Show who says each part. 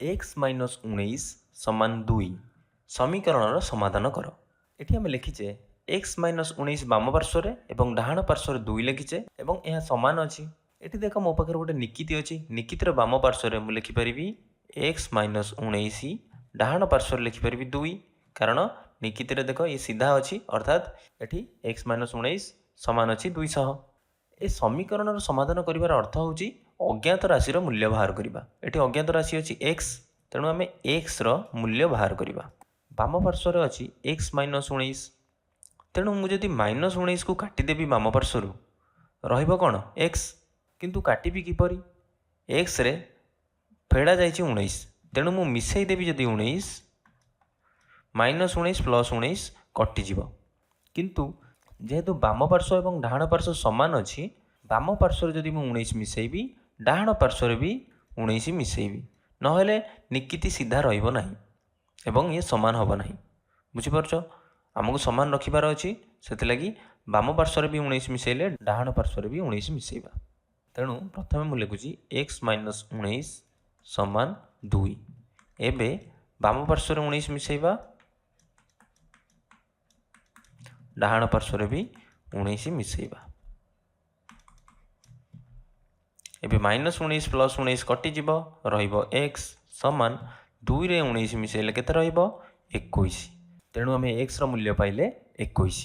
Speaker 1: X minus 19 समान 2 समीकरण समाधान कर। एठी आम लिखिचे एक्स माइनस 19 बाम पार्श्व एवं डाहाण पार्श्व 2 लिखिचे एवं यह समान अच्छी। एठी देख मो पाखे गोटे निकिति अच्छी। निकितिर बाम पार्श्व मुझे लिखिपारि एक्स माइनस 19 डाहाण पार्श्व लिखिपारि 2 कारण निकितिर देख ये सीधा अच्छी अर्थात एठी एक्स माइनस 19 समान अच्छी 200। ए समीकरण समाधान करिवार अर्थ होची अज्ञात राशि मूल्य बाहर करवा। एटी अज्ञात राशि अच्छी एक्स तेणु आम एक्स मूल्य बाहर करवा। बाम पार्श्व अच्छी एक्स माइनस 19 तेणु मुझे माइनस 19 को काटिदेवी बाम पार्श्व रन एक्स किंतु काटिबी किपरि एक्स रे फेड़ा जाइए 19 तेणु मु मिसईदेवी जदि 19 माइनस 19 प्लस 19 कटिज किंतु जेहेतु बाम पार्श्व और डाहाण पार्श्व सामान अच्छी बाम पार्श्व जदि मुझे 19 मिसेबी डाहाण पार्श्व भी 19 मिसेबी नहेले निकिति सीधा रही एवं ये सामान हम ना। बुझीपार आमको सामान रखिबार अच्छी से बाम पार्श्व भी 19 मिसेले डाहाण पार्श्व भी 19 मिसेबा। तेणु प्रथम मुझे लिखुची एक्स माइनस 19 समान 2 एबे बाम पार्श्व 19 मिसेबा डाहाण पार्श्व भी 19 मिसेबा। एबे माइनस 19 प्लस 19 कटिଯିब रहिबो एक्स समान 2 रे 19 मिसेले केते रहिबो 21 तेणु आम एक्स मूल्य पाइले 21।